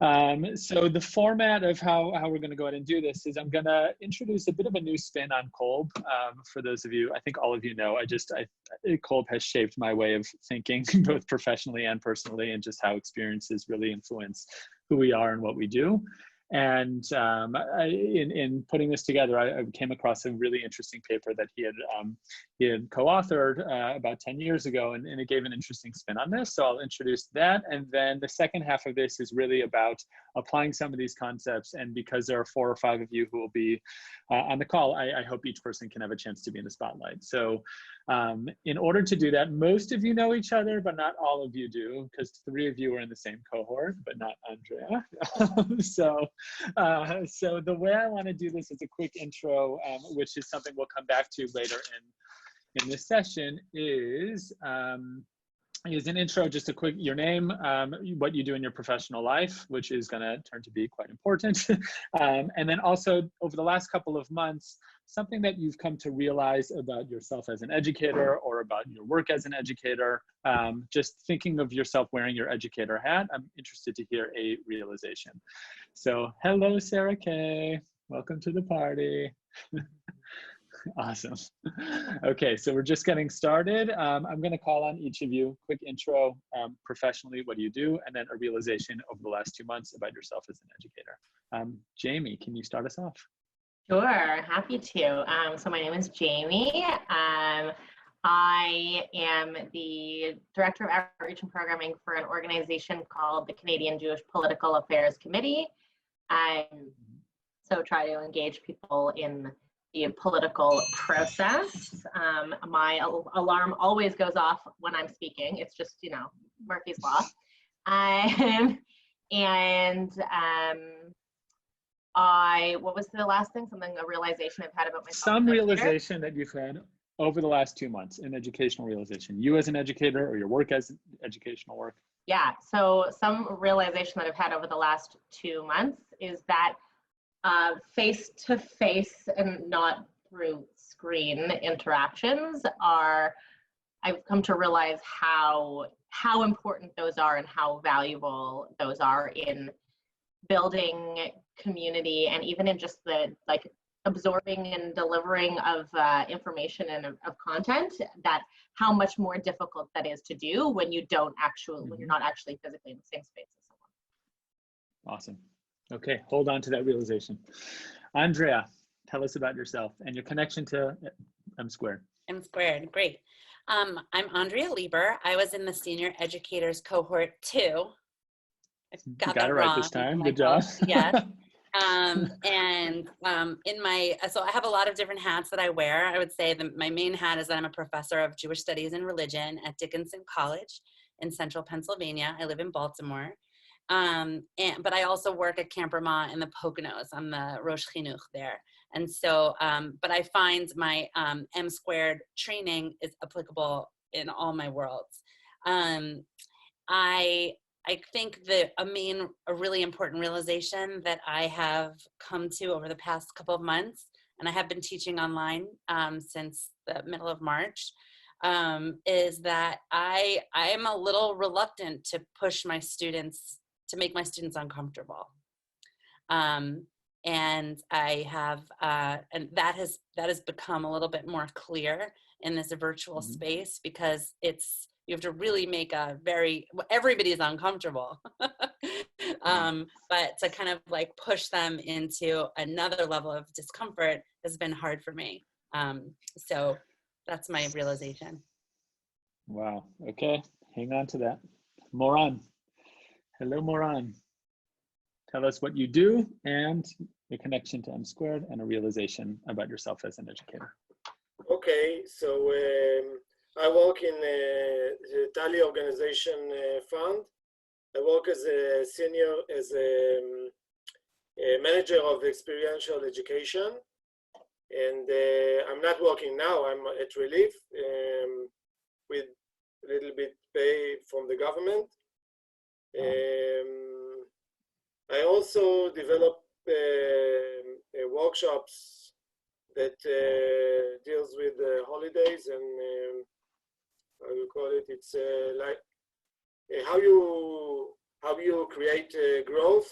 So the format of how we're going to go ahead and do this is I'm going to introduce a bit of a new spin on Kolb. For those of you, I think all of you know, Kolb has shaped my way of thinking, both professionally and personally, and just how experiences really influence who we are and what we do. And in putting this together, I came across a really interesting paper that he had co-authored about 10 years ago, and it gave an interesting spin on this. So I'll introduce that. And then the second half of this is really about applying some of these concepts. And because there are 4 or 5 of you who will be on the call, I hope each person can have a chance to be in the spotlight. So in order to do that, most of you know each other, but not all of you do, because 3 of you are in the same cohort, but not Andrea. So the way I want to do this is a quick intro, which is something we'll come back to later in this session, is an intro, just a quick, your name, what you do in your professional life, which is going to turn to be quite important. And then also over the last couple of months, something that you've come to realize about yourself as an educator or about your work as an educator, just thinking of yourself wearing your educator hat. I'm interested to hear a realization. So hello, Sarah Kay. Welcome to the party. Awesome. Okay, so we're just getting started. I'm going to call on each of you, quick intro, professionally, what do you do, and then a realization over the last 2 months about yourself as an educator. Jamie, can you start us off? Sure, happy to. So my name is Jamie. I am the Director of Outreach and Programming for an organization called the Canadian Jewish Political Affairs Committee. So try to engage people in the political process. My alarm always goes off when I'm speaking. It's just, you know, Murphy's Law. What was the last thing? A realization I've had about myself. Some realization that you've had over the last 2 months, an educational realization, you as an educator or your work as educational work. Yeah, so some realization that I've had over the last 2 months is that face-to-face and not through screen interactions I've come to realize how important those are and how valuable those are in building community, and even in just the absorbing and delivering of information and of content, that how much more difficult that is to do when you don't actually, when you're not actually physically in the same space as someone. Awesome. Okay, hold on to that realization. Andrea, tell us about yourself and your connection to M Squared. M Squared, great. I'm Andrea Lieber. I was in the senior educators cohort 2. I got it right this time. Good job. Yes. So I have a lot of different hats that I wear. I would say that my main hat is that I'm a professor of Jewish Studies and Religion at Dickinson College in central Pennsylvania. I live in Baltimore. But I also work at Camp Ramah in the Poconos. I'm the Rosh Chinuch there. And so, but I find my M Squared training is applicable in all my worlds. I think that a really important realization that I have come to over the past couple of months, and I have been teaching online since the middle of March, is that I am a little reluctant to push my students, to make my students uncomfortable. And I have, and that has become a little bit more clear in this virtual space, because you have to really make everybody's uncomfortable, but to kind of like push them into another level of discomfort has been hard for me. So that's my realization. Wow, okay, hang on to that. Moran, hello Moran. Tell us what you do and your connection to M Squared and a realization about yourself as an educator. Okay, so I work in the Tali Organization Fund. I work as a manager of Experiential Education, and I'm not working now. I'm at relief with a little bit pay from the government. I also develop workshops that deals with holidays and how you call it. It's like how you how you create growth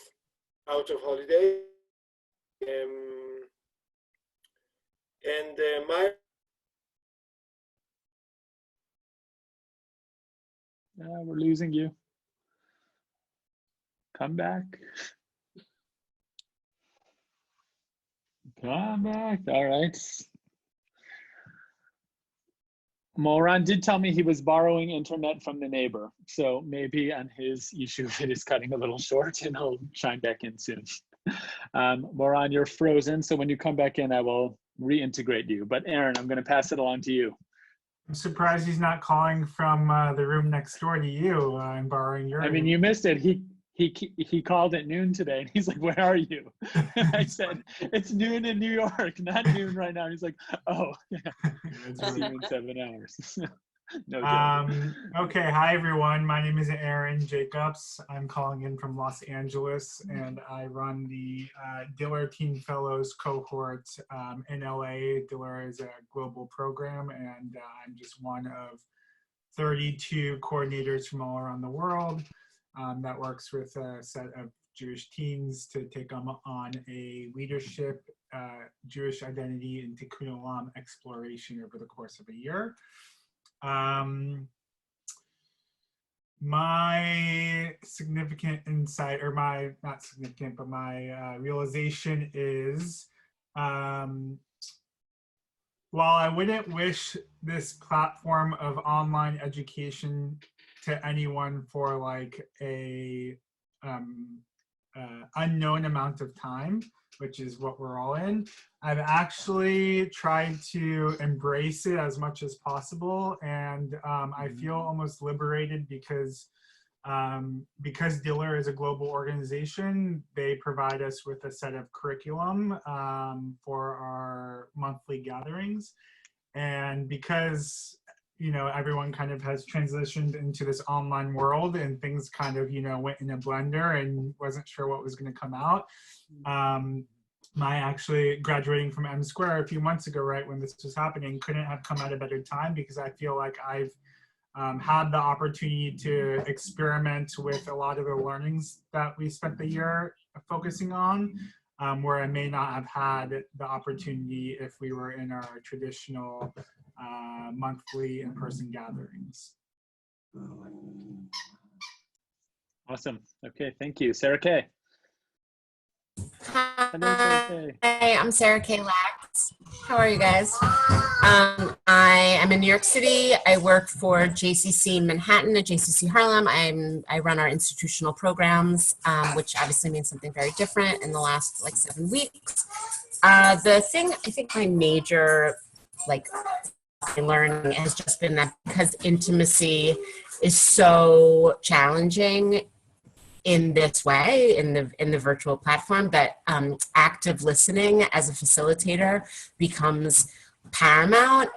out of holiday. My we're losing you. Come back. Come back. All right. Moran did tell me he was borrowing internet from the neighbor, so maybe on his Yeshiva it is cutting a little short, and he'll chime back in soon. Moran, you're frozen, so when you come back in, I will reintegrate you. But Aaron, I'm going to pass it along to you. I'm surprised he's not calling from the room next door to you and borrowing your. I mean, you missed it. He called at noon today, and he's like, "Where are you?" I said, "It's noon in New York, not noon right now." And he's like, "Oh, yeah, I'll see you in 7 hours." No joke. Okay, hi everyone. My name is Aaron Jacobs. I'm calling in from Los Angeles, and I run the Diller Teen Fellows cohort in LA. Diller is a global program, and I'm just one of 32 coordinators from all around the world that works with a set of Jewish teens to take on a leadership, Jewish identity, and Tikkun Olam exploration over the course of a year. My significant insight, or my, not significant, but my realization is, while I wouldn't wish this platform of online education to anyone for like a unknown amount of time, which is what we're all in, I've actually tried to embrace it as much as possible, and I feel almost liberated because Diller is a global organization. They provide us with a set of curriculum for our monthly gatherings, and because everyone kind of has transitioned into this online world and things kind of went in a blender and wasn't sure what was going to come out. My actually graduating from M Square a few months ago, right when this was happening, couldn't have come at a better time, because I feel like I've had the opportunity to experiment with a lot of the learnings that we spent the year focusing on, where I may not have had the opportunity if we were in our traditional monthly in-person gatherings. Awesome. Okay, thank you. Sarah Kay. Hi, I'm Sarah K. Lax. How are you guys? I am in New York City. I work for JCC Manhattan at JCC Harlem. I run our institutional programs, which obviously means something very different in the last 7 weeks. The thing, I think my major learning has just been that because intimacy is so challenging in this way, in the virtual platform, that active listening as a facilitator becomes paramount,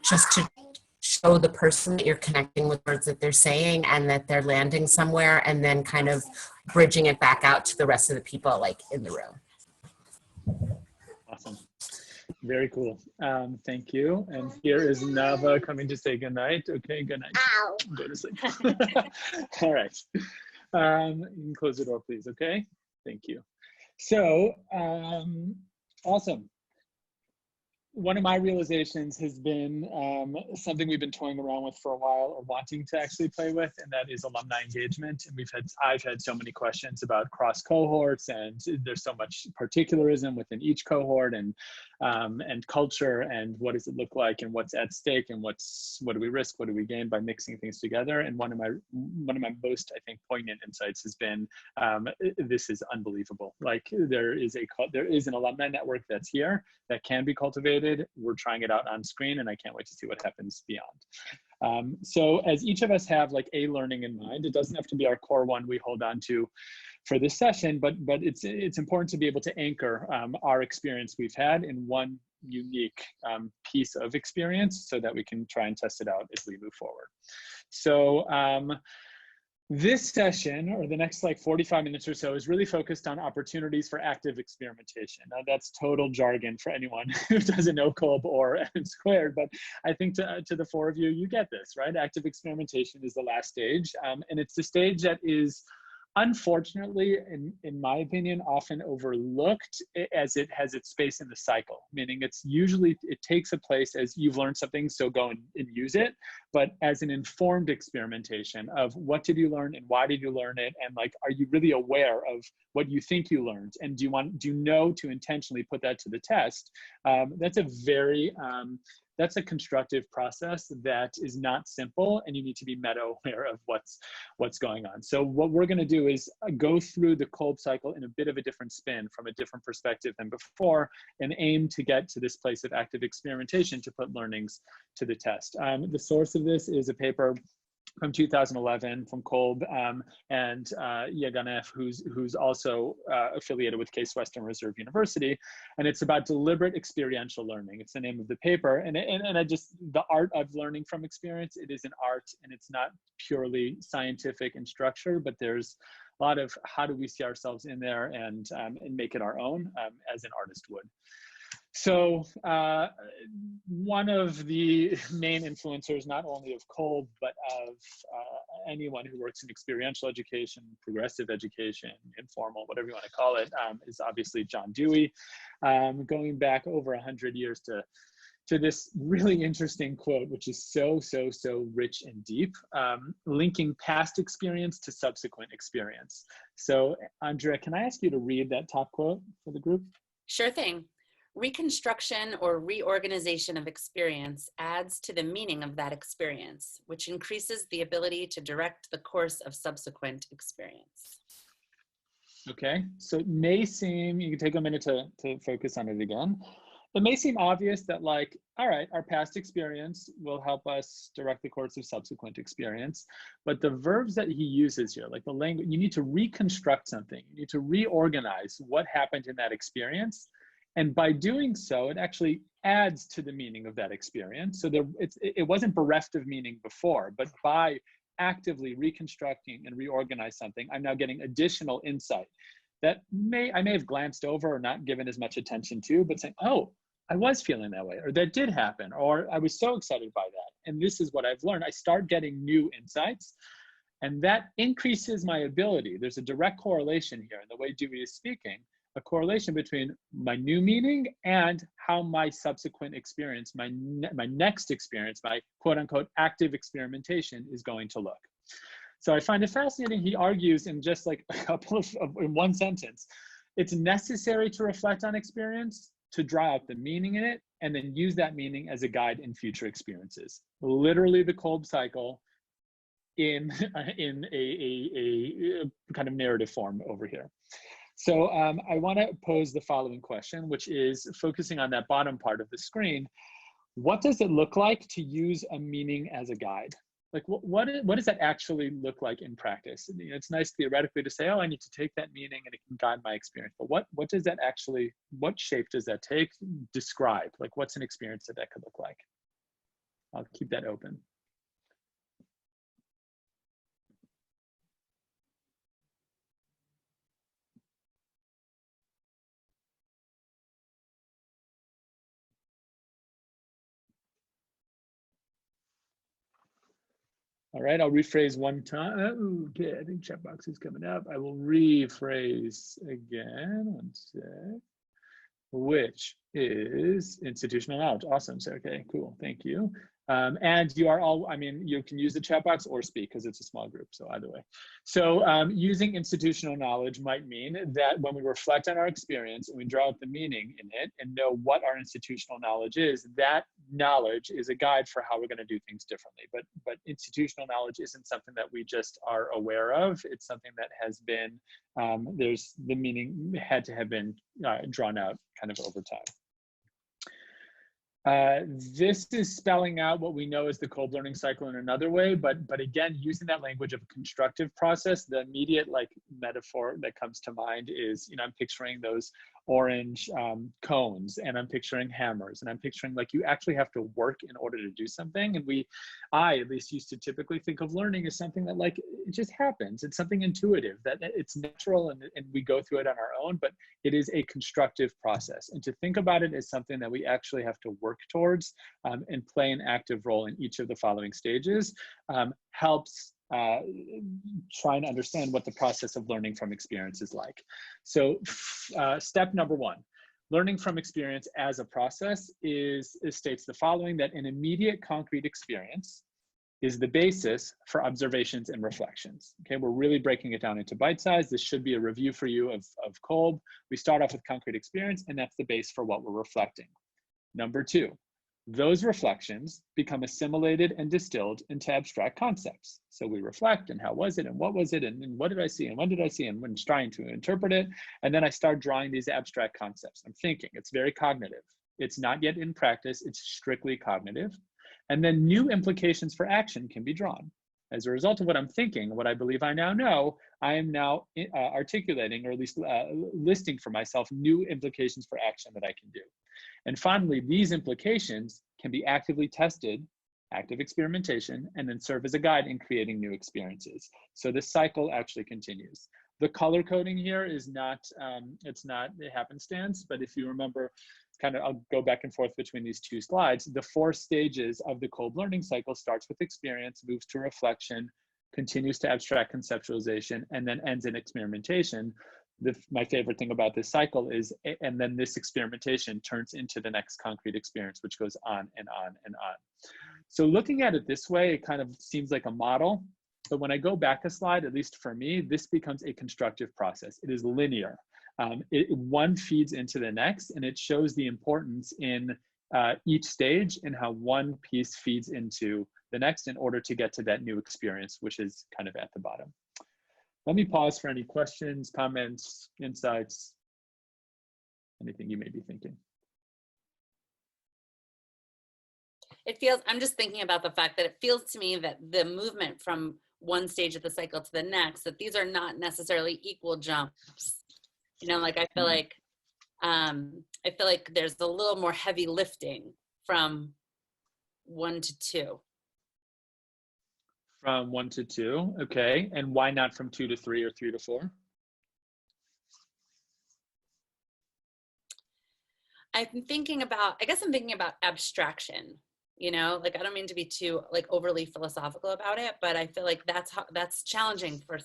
just to show the person that you're connecting with words that they're saying and that they're landing somewhere, and then kind of bridging it back out to the rest of the people in the room. Awesome. Very cool. Thank you. And here is Nava coming to say goodnight. Okay, good night. Ow. Go to sleep. All right. You can close the door, please. Okay. Thank you. So, awesome. One of my realizations has been something we've been toying around with for a while, or wanting to actually play with, and that is alumni engagement. And I've had so many questions about cross cohorts, and there's so much particularism within each cohort, and culture, and what does it look like, and what's at stake, and what do we risk, what do we gain by mixing things together. And one of my most, I think, poignant insights has been this is unbelievable. There is an alumni network that's here that can be cultivated. We're trying it out on screen, and I can't wait to see what happens beyond. So as each of us have a learning in mind, it doesn't have to be our core one we hold on to for this session, but it's important to be able to anchor our experience we've had in one unique piece of experience, so that we can try and test it out as we move forward. So this session, or the next 45 minutes or so, is really focused on opportunities for active experimentation. Now, that's total jargon for anyone who doesn't know Kolb or M squared, but I think to the four of you, you get this, right? Active experimentation is the last stage, and it's the stage that is unfortunately, in my opinion, often overlooked as it has its space in the cycle, meaning it's usually, it takes a place as you've learned something, so go and use it, but as an informed experimentation of what did you learn and why did you learn it, and like, are you really aware of what you think you learned, and do you know to intentionally put that to the test? That's a very, that's a constructive process that is not simple, and you need to be meta aware of what's going on. So what we're going to do is go through the Kolb cycle in a bit of a different spin, from a different perspective than before, and aim to get to this place of active experimentation to put learnings to the test. The source of this is a paper from 2011 from Kolb and Yeganef, who's also affiliated with Case Western Reserve University, and it's about deliberate experiential learning. It's the name of the paper, and I just, the art of learning from experience, it is an art, and it's not purely scientific in structure, but there's a lot of how do we see ourselves in there and make it our own, as an artist would. So one of the main influencers, not only of Kolb, but of anyone who works in experiential education, progressive education, informal, whatever you want to call it, is obviously John Dewey, going back over 100 years to this really interesting quote, which is so rich and deep, linking past experience to subsequent experience. So Andrea, can I ask you to read that top quote for the group? Sure thing. Reconstruction or reorganization of experience adds to the meaning of that experience, which increases the ability to direct the course of subsequent experience. Okay, so it may seem, you can take a minute to focus on it again. It may seem obvious that, like, all right, our past experience will help us direct the course of subsequent experience, but the verbs that he uses here, like the language, you need to reconstruct something, you need to reorganize what happened in that experience. And by doing so, it actually adds to the meaning of that experience. So it wasn't bereft of meaning before, but by actively reconstructing and reorganize something, I'm now getting additional insight that I may have glanced over or not given as much attention to, but saying, oh, I was feeling that way, or that did happen, or I was so excited by that. And this is what I've learned. I start getting new insights, and that increases my ability. There's a direct correlation here in the way Dewey is speaking, a correlation between my new meaning and how my subsequent experience, my next experience, my quote unquote active experimentation is going to look. So I find it fascinating. He argues in just like a couple of in one sentence, it's necessary to reflect on experience, to draw out the meaning in it, and then use that meaning as a guide in future experiences. Literally the Kolb cycle in a kind of narrative form over here. So I want to pose the following question, which is focusing on that bottom part of the screen. What does it look like to use a meaning as a guide? Like what does that actually look like in practice? You know, it's nice theoretically to say, oh, I need to take that meaning and it can guide my experience. But what does that actually, what shape does that take? Describe, like what's an experience that could look like? I'll keep that open. All right, I'll rephrase one time. Okay, I think chat box is coming up. I will rephrase again, one sec, which is institutional knowledge. Awesome, so okay, cool, thank you. And you are all, I mean, you can use the chat box or speak because it's a small group, so either way. So using institutional knowledge might mean that when we reflect on our experience and we draw out the meaning in it and know what our institutional knowledge is, that knowledge is a guide for how we're going to do things differently. But institutional knowledge isn't something that we just are aware of. It's something that has been, there's the meaning had to have been drawn out kind of over time. This is spelling out what we know as the Kolb learning cycle in another way, but again, using that language of a constructive process, the immediate like metaphor that comes to mind is, you know, I'm picturing those orange cones, and I'm picturing hammers, and I'm picturing like you actually have to work in order to do something. And I at least used to typically think of learning as something that like, it just happens. It's something intuitive, that it's natural and we go through it on our own, but it is a constructive process. And to think about it as something that we actually have to work towards and play an active role in each of the following stages helps trying to understand what the process of learning from experience is like. So step number one, learning from experience as a process states the following: that an immediate concrete experience is the basis for observations and reflections. Okay, we're really breaking it down into bite size. This should be a review for you of Kolb. We start off with concrete experience, and that's the base for what we're reflecting. Number two, those reflections become assimilated and distilled into abstract concepts. So we reflect, and how was it, and what was it, and what did I see, and when did I see, and when trying to interpret it. And then I start drawing these abstract concepts. I'm thinking, it's very cognitive. It's not yet in practice, it's strictly cognitive. And then new implications for action can be drawn. As a result of what I'm thinking, what I believe I now know, I am now articulating, or at least listing for myself, new implications for action that I can do. And finally, these implications can be actively tested, active experimentation, and then serve as a guide in creating new experiences. So this cycle actually continues. The color coding here is not, it's not happenstance, but if you remember, kind of, I'll go back and forth between these two slides. The 4 stages of the Kolb learning cycle starts with experience, moves to reflection, continues to abstract conceptualization, and then ends in experimentation. My favorite thing about this cycle is, and then this experimentation turns into the next concrete experience, which goes on and on and on. So looking at it this way, it kind of seems like a model. But when I go back a slide, at least for me, this becomes a constructive process. It is linear. One feeds into the next, and it shows the importance in each stage and how one piece feeds into the next in order to get to that new experience, which is kind of at the bottom. Let me pause for any questions, comments, insights, anything you may be thinking. It feels, I'm just thinking about the fact that it feels to me that the movement from one stage of the cycle to the next, that these are not necessarily equal jumps. You know, like I feel like there's a little more heavy lifting from 1 to 2. From 1 to 2, okay. And why not from 2 to 3 or 3 to 4? I guess I'm thinking about abstraction, you know, like I don't mean to be too like overly philosophical about it, but I feel like that's challenging for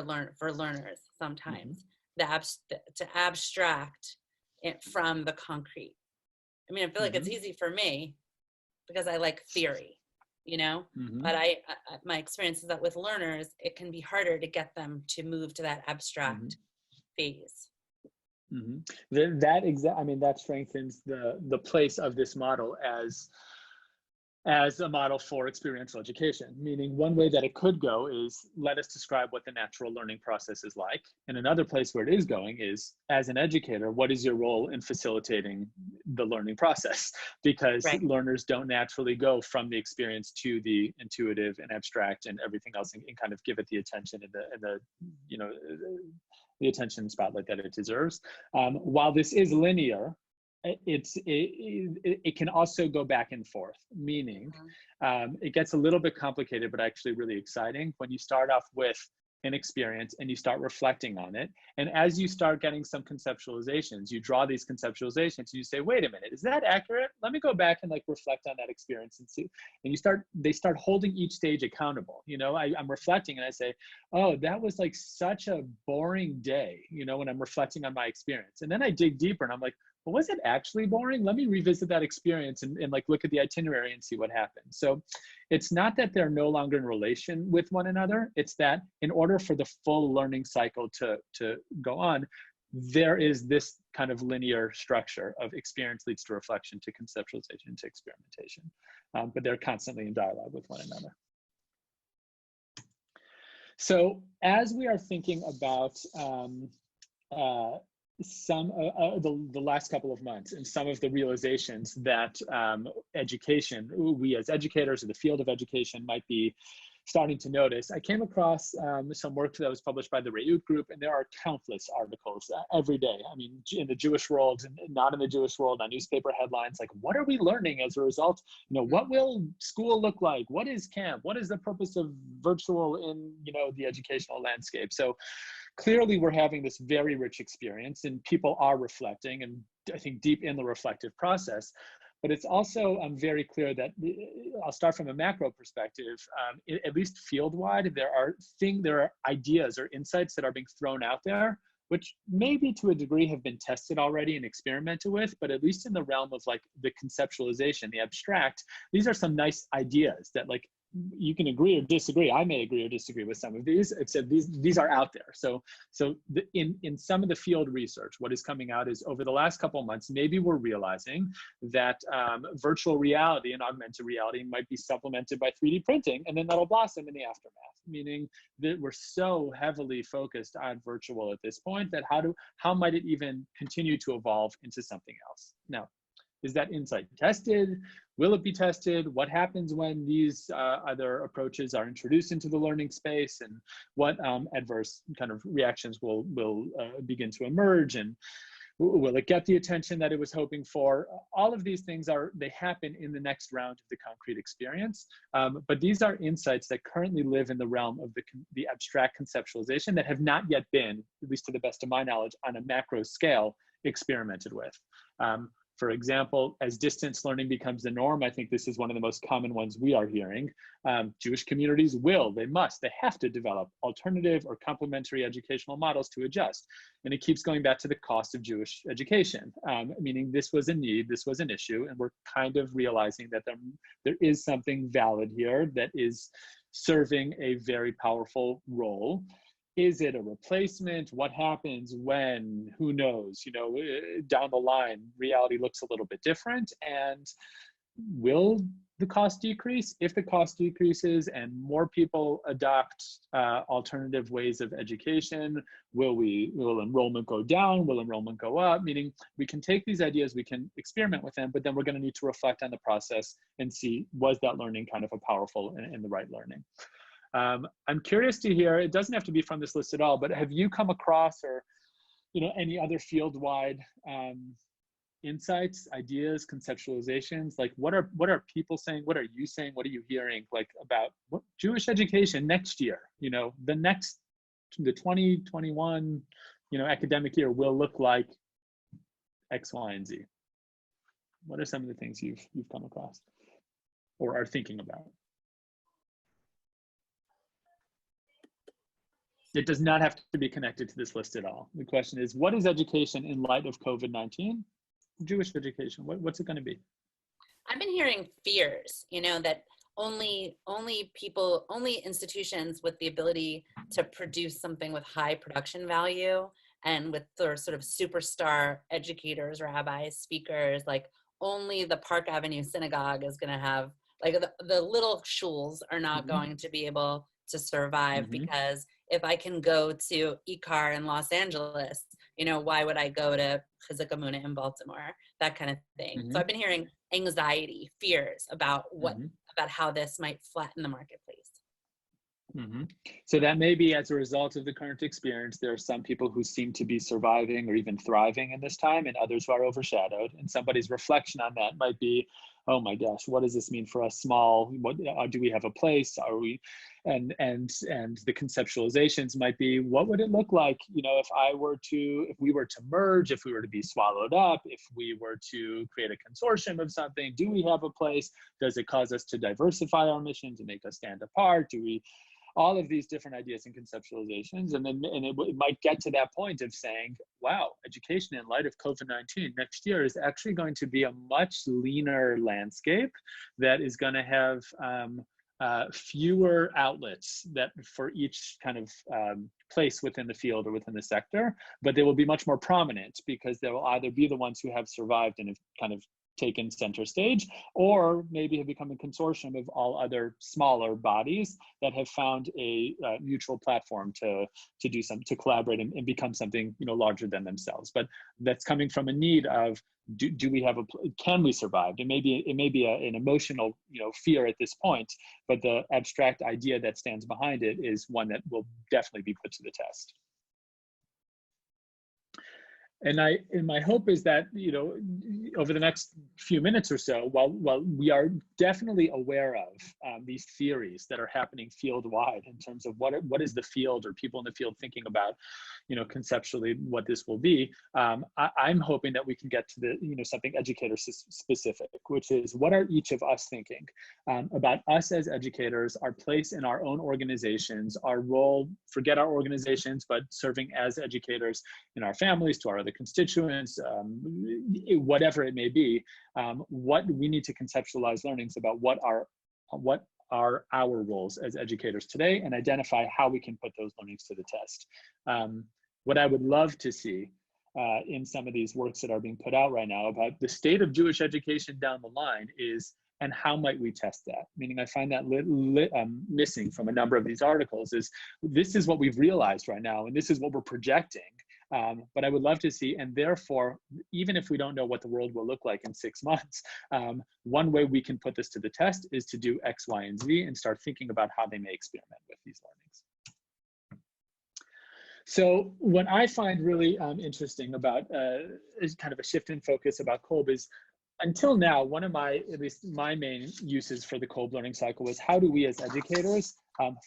learners sometimes. To abstract it from the concrete. I mean, I feel like it's easy for me because I like theory, you know, but my experience is that with learners, it can be harder to get them to move to that abstract phase. That strengthens the place of this model as a model for experiential education, meaning one way that it could go is let us describe what the natural learning process is like. And another place where it is going is, as an educator, what is your role in facilitating the learning process? Because learners don't naturally go from the experience to the intuitive and abstract and everything else and kind of give it the attention and the you know, the attention spotlight that it deserves. While this is linear, it can also go back and forth, meaning it gets a little bit complicated, but actually really exciting when you start off with an experience and you start reflecting on it. And as you start getting some conceptualizations, you draw these conceptualizations and you say, wait a minute, is that accurate? Let me go back and like reflect on that experience and see. And they start holding each stage accountable. You know, I'm reflecting and I say, oh, that was like such a boring day, you know, when I'm reflecting on my experience. And then I dig deeper and I'm like, well, was it actually boring? Let me revisit that experience and like look at the itinerary and see what happened. So it's not that they're no longer in relation with one another. It's that in order for the full learning cycle to go on, there is this kind of linear structure of experience leads to reflection, to conceptualization, to experimentation. But they're constantly in dialogue with one another. So as we are thinking about some the last couple of months and some of the realizations that education, we as educators or the field of education might be starting to notice, I came across some work that was published by the Reut Group, and there are countless articles every day. I mean, in the Jewish world and not in the Jewish world, on newspaper headlines, like, what are we learning as a result? You know, what will school look like? What is camp? What is the purpose of virtual in, you know, the educational landscape? So clearly we're having this very rich experience and people are reflecting, and I think deep in the reflective process. but it's also very clear that I'll start from a macro perspective. At least field-wide, there are ideas or insights that are being thrown out there, which maybe to a degree have been tested already and experimented with, but at least in the realm of like the conceptualization, the abstract, these are some nice ideas that like you can agree or disagree. I may agree or disagree with some of these, except these are out there. So in some of the field research, what is coming out is over the last couple of months, maybe we're realizing that virtual reality and augmented reality might be supplemented by 3D printing, and then that'll blossom in the aftermath, meaning that we're so heavily focused on virtual at this point that how might it even continue to evolve into something else? Now, is that insight tested? Will it be tested? What happens when these other approaches are introduced into the learning space, and what adverse kind of reactions will begin to emerge, and will it get the attention that it was hoping for? All of these things they happen in the next round of the concrete experience, but these are insights that currently live in the realm of the abstract conceptualization that have not yet been, at least to the best of my knowledge, on a macro scale experimented with. For example, as distance learning becomes the norm, I think this is one of the most common ones we are hearing. Jewish communities they have to develop alternative or complementary educational models to adjust. And it keeps going back to the cost of Jewish education, meaning this was a need, this was an issue, and we're kind of realizing that there is something valid here that is serving a very powerful role. Is it a replacement? What happens when? Who knows? You know, down the line, reality looks a little bit different. And will the cost decrease? If the cost decreases and more people adopt alternative ways of education, will enrollment go down? Will enrollment go up? Meaning we can take these ideas, we can experiment with them, but then we're going to need to reflect on the process and see, was that learning kind of a powerful and the right learning? I'm curious to hear, it doesn't have to be from this list at all, but have you come across or, any other field-wide insights, ideas, conceptualizations? Like what are people saying? What are you saying? What are you hearing like about what Jewish education next year, the 2021, academic year will look like X, Y, and Z? What are some of the things you've come across or are thinking about? It does not have to be connected to this list at all. The question is, what is education in light of COVID-19? Jewish education, what's it going to be? I've been hearing fears, that only institutions with the ability to produce something with high production value and with their sort of superstar educators, rabbis, speakers, like only the Park Avenue Synagogue is going to have, like the little shuls are not going to be able to survive because if I can go to Ikar in Los Angeles, why would I go to Chizuk Amunah in Baltimore? That kind of thing. So I've been hearing anxiety, fears about about how this might flatten the marketplace. So that may be as a result of the current experience. There are some people who seem to be surviving or even thriving in this time, and others who are overshadowed. And somebody's reflection on that might be, oh my gosh, what does this mean for us small? What do we have a place? Are we? And the conceptualizations might be, what would it look like, if we were to merge, if we were to be swallowed up, if we were to create a consortium of something? Do we have a place? Does it cause us to diversify our mission, to make us stand apart? All of these different ideas and conceptualizations, and it might get to that point of saying, wow, education in light of COVID-19 next year is actually going to be a much leaner landscape that is going to have fewer outlets that for each kind of place within the field or within the sector, but they will be much more prominent because they will either be the ones who have survived and have kind of taken center stage, or maybe have become a consortium of all other smaller bodies that have found a mutual platform to collaborate and become something larger than themselves. But that's coming from a need of can we survive? It may be an emotional fear at this point, but the abstract idea that stands behind it is one that will definitely be put to the test. And my hope is that, you know, over the next few minutes or so, while we are definitely aware of these theories that are happening field-wide in terms of what is the field or people in the field thinking about, you know, conceptually what this will be, I'm hoping that we can get to the, you know, something educator specific, which is what are each of us thinking about us as educators, our place in our own organizations, our role, forget our organizations, but serving as educators in our families, to our other constituents, whatever it may be, what we need to conceptualize learnings about what are our roles as educators today, and identify how we can put those learnings to the test. What I would love to see in some of these works that are being put out right now about the state of Jewish education down the line is, and how might we test that? Meaning I find that missing from a number of these articles is, this is what we've realized right now, and this is what we're projecting. But I would love to see, and therefore, even if we don't know what the world will look like in 6 months, one way we can put this to the test is to do X, Y, and Z and start thinking about how they may experiment with these learnings. So what I find really interesting about is kind of a shift in focus about Kolb is, until now, one of at least my main uses for the Kolb learning cycle was, how do we as educators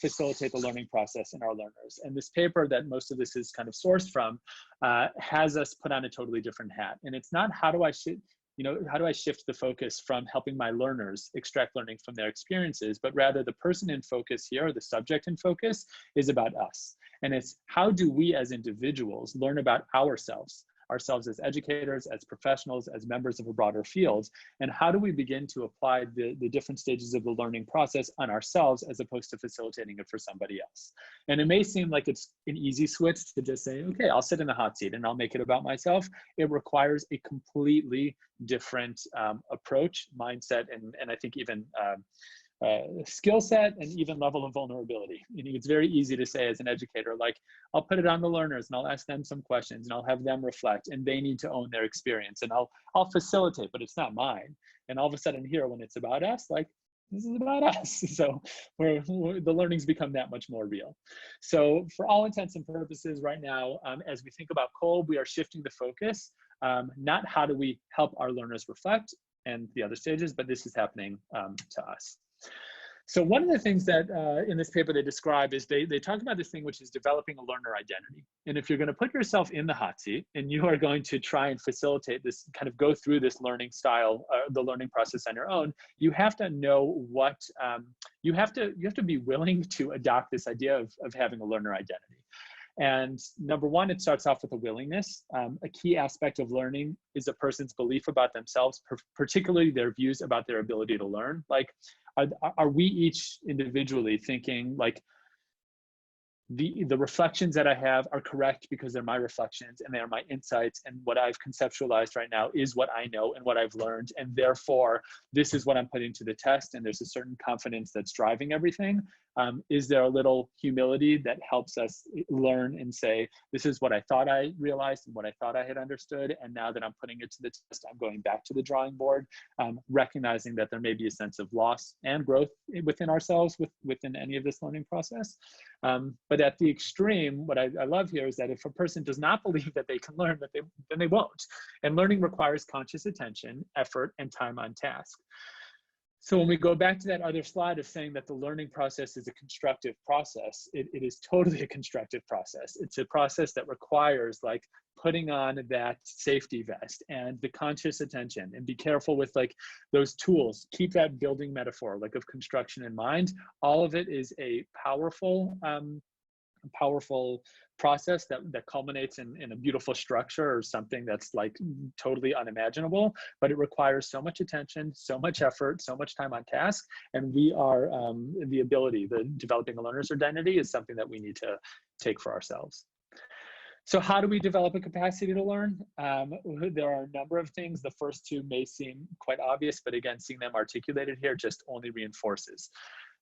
facilitate the learning process in our learners? And this paper that most of this is kind of sourced from has us put on a totally different hat. And it's not how do I shift the focus from helping my learners extract learning from their experiences, but rather the person in focus here, or the subject in focus, is about us. And it's how do we as individuals learn about ourselves as educators, as professionals, as members of a broader field, and how do we begin to apply the different stages of the learning process on ourselves as opposed to facilitating it for somebody else. And it may seem like it's an easy switch to just say, okay, I'll sit in the hot seat and I'll make it about myself. It requires a completely different approach, mindset, and I think even skill set and even level of vulnerability. It's very easy to say as an educator, like, I'll put it on the learners and I'll ask them some questions and I'll have them reflect, and they need to own their experience, and I'll facilitate, but it's not mine. And all of a sudden here, when it's about us, like, this is about us. So the learnings become that much more real. So for all intents and purposes right now, as we think about Kolb, we are shifting the focus, not how do we help our learners reflect and the other stages, but this is happening to us. So one of the things that in this paper they describe is they talk about this thing, which is developing a learner identity. And if you're going to put yourself in the hot seat and you are going to try and facilitate this, kind of go through this learning style, the learning process on your own, you have to know what, you have to be willing to adopt this idea of having a learner identity. And number one, it starts off with a willingness. A key aspect of learning is a person's belief about themselves, particularly their views about their ability to learn. Like, are we each individually thinking, like, the reflections that I have are correct because they're my reflections and they are my insights, and what I've conceptualized right now is what I know and what I've learned, and therefore this is what I'm putting to the test, and there's a certain confidence that's driving everything. Is there a little humility that helps us learn and say, this is what I thought I realized and what I thought I had understood, and now that I'm putting it to the test, I'm going back to the drawing board, recognizing that there may be a sense of loss and growth within ourselves within any of this learning process. But at the extreme, what I love here is that if a person does not believe that they can learn, then they won't. And learning requires conscious attention, effort, and time on task. So when we go back to that other slide of saying that the learning process is a constructive process, it is totally a constructive process. It's a process that requires, like, putting on that safety vest and the conscious attention, and be careful with, like, those tools. Keep that building metaphor, like, of construction in mind. All of it is a powerful process that culminates in a beautiful structure or something that's, like, totally unimaginable, but it requires so much attention, so much effort, so much time on task. And we are, developing a learner's identity is something that we need to take for ourselves. So how do we develop a capacity to learn? There are a number of things. The first two may seem quite obvious, but again, seeing them articulated here just only reinforces.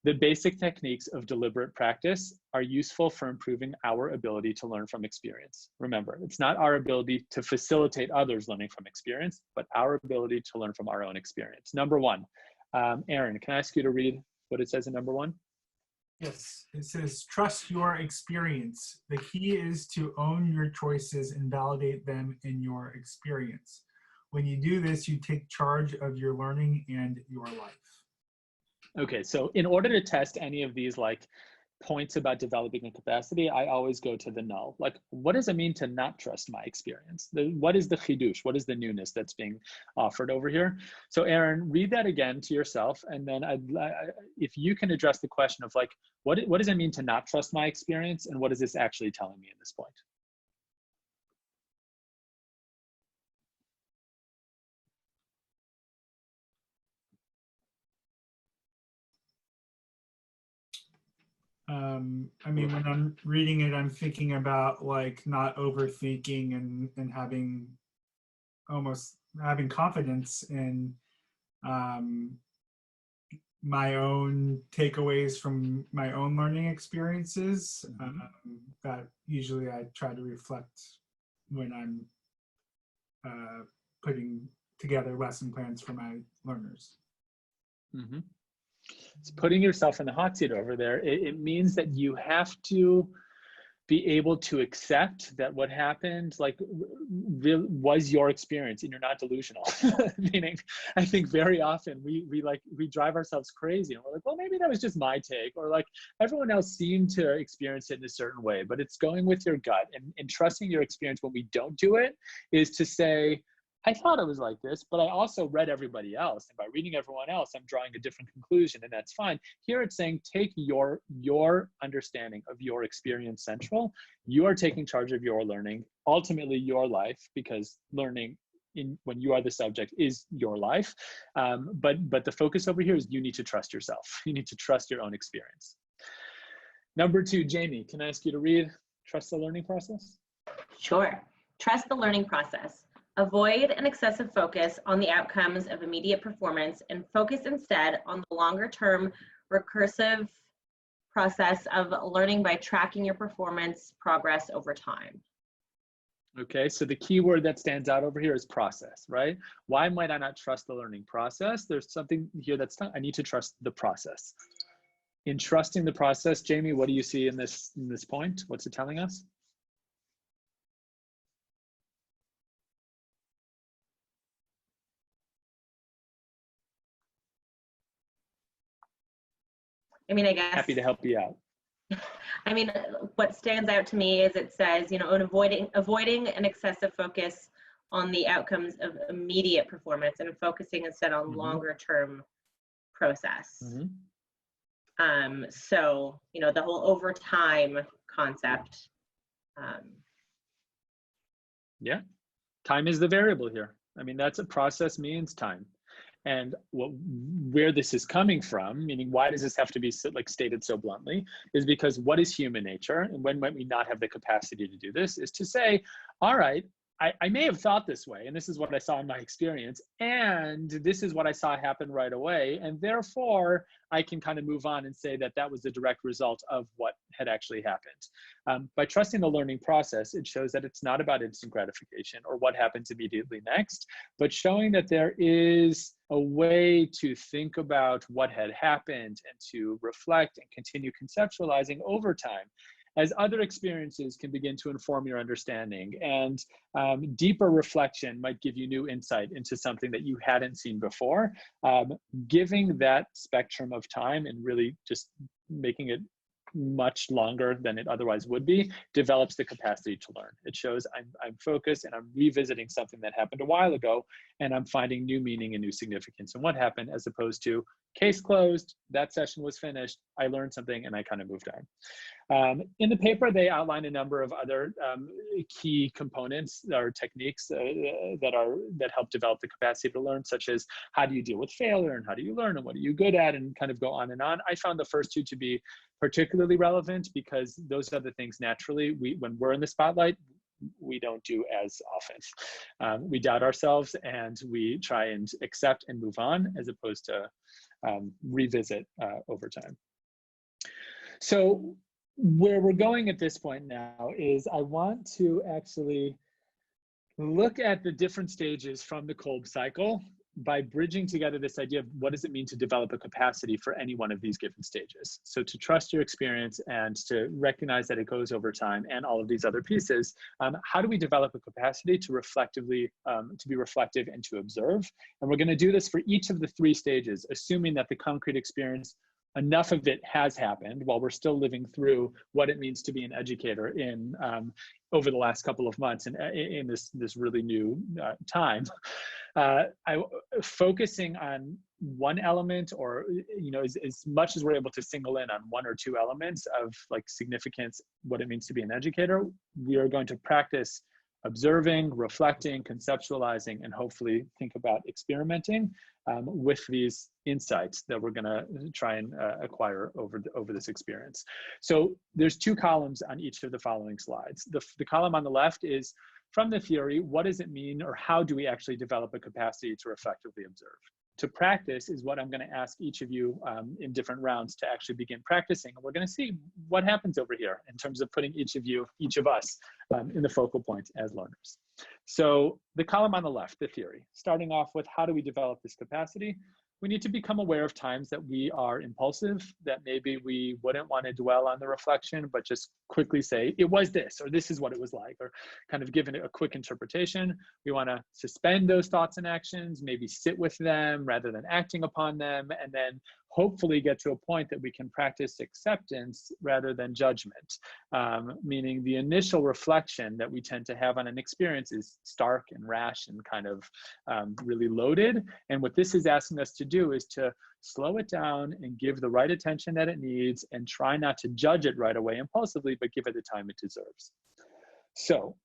The basic techniques of deliberate practice are useful for improving our ability to learn from experience. Remember, it's not our ability to facilitate others learning from experience, but our ability to learn from our own experience. Number one, Aaron, can I ask you to read what it says in number one? Yes, it says, trust your experience. The key is to own your choices and validate them in your experience. When you do this, you take charge of your learning and your life. Okay, so in order to test any of these like points about developing a capacity, I always go to the null. Like, what does it mean to not trust my experience? What is the chidush? What is the newness that's being offered over here? So Aaron, read that again to yourself, and then if you can address the question of like, what does it mean to not trust my experience, and what is this actually telling me at this point? I mean, when I'm reading it, I'm thinking about like not overthinking and having confidence in my own takeaways from my own learning experiences. That usually I try to reflect when I'm putting together lesson plans for my learners. Mm-hmm. So putting yourself in the hot seat over there, it means that you have to be able to accept that what happened like was your experience and you're not delusional. Meaning, I think very often we drive ourselves crazy and we're like, well, maybe that was just my take, or like everyone else seemed to experience it in a certain way, but it's going with your gut and trusting your experience when we don't do it is to say, I thought it was like this, but I also read everybody else. And by reading everyone else, I'm drawing a different conclusion, and that's fine. Here it's saying, take your understanding of your experience central. You are taking charge of your learning, ultimately your life, because learning when you are the subject is your life. But the focus over here is you need to trust yourself. You need to trust your own experience. Number 2, Jamie, can I ask you to read Trust the Learning Process? Sure. Trust the learning process. Avoid an excessive focus on the outcomes of immediate performance and focus instead on the longer-term recursive process of learning by tracking your performance progress over time. Okay, so the key word that stands out over here is process, right? Why might I not trust the learning process? There's something here that's not, I need to trust the process. In trusting the process, Jamie, what do you see in this point? What's it telling us? I mean, I guess. Happy to help you out. I mean, what stands out to me is it says, you know, avoiding an excessive focus on the outcomes of immediate performance and focusing instead on longer term process. So, you know, the whole over time concept. Yeah, time is the variable here. I mean, that's a process means time. And where this is coming from, meaning why does this have to be like stated so bluntly, is because what is human nature, and when might we not have the capacity to do this, is to say, all right, I may have thought this way, and this is what I saw in my experience, and this is what I saw happen right away, and therefore I can kind of move on and say that that was the direct result of what had actually happened. By trusting the learning process, it shows that it's not about instant gratification or what happens immediately next, but showing that there is a way to think about what had happened and to reflect and continue conceptualizing over time, as other experiences can begin to inform your understanding, and deeper reflection might give you new insight into something that you hadn't seen before. Giving that spectrum of time and really just making it much longer than it otherwise would be develops the capacity to learn. It shows I'm focused and I'm revisiting something that happened a while ago, and I'm finding new meaning and new significance in what happened, as opposed to case closed, that session was finished, I learned something, and I kind of moved on. In the paper, they outline a number of other key components or techniques that help develop the capacity to learn, such as how do you deal with failure, and how do you learn, and what are you good at, and kind of go on and on. I found the first two to be particularly relevant because those are the things naturally when we're in the spotlight, we don't do as often. We doubt ourselves and we try and accept and move on, as opposed to revisit over time. So where we're going at this point now is I want to actually look at the different stages from the Kolb cycle by bridging together this idea of what does it mean to develop a capacity for any one of these given stages. So to trust your experience and to recognize that it goes over time and all of these other pieces, how do we develop a capacity to reflectively, to be reflective and to observe? And we're going to do this for each of the 3 stages, assuming that the concrete experience, enough of it has happened while we're still living through what it means to be an educator in over the last couple of months and in this really new time. Focusing on one element, or as much as we're able to single in on 1 or 2 elements of like significance, what it means to be an educator, we are going to practice observing, reflecting, conceptualizing, and hopefully think about experimenting with these insights that we're going to try and acquire over this experience. So there's 2 columns on each of the following slides. The column on the left is from the theory, what does it mean, or how do we actually develop a capacity to reflectively observe? To practice is what I'm going to ask each of you in different rounds to actually begin practicing. And we're going to see what happens over here in terms of putting each of us in the focal point as learners. So the column on the left, the theory, starting off with how do we develop this capacity? We need to become aware of times that we are impulsive, that maybe we wouldn't want to dwell on the reflection, but just quickly say, it was this, or this is what it was like, or kind of give it a quick interpretation. We want to suspend those thoughts and actions, maybe sit with them rather than acting upon them, and then hopefully get to a point that we can practice acceptance rather than judgment, meaning the initial reflection that we tend to have on an experience is stark and rash and kind of really loaded. And what this is asking us to do is to slow it down and give the right attention that it needs and try not to judge it right away impulsively, but give it the time it deserves. So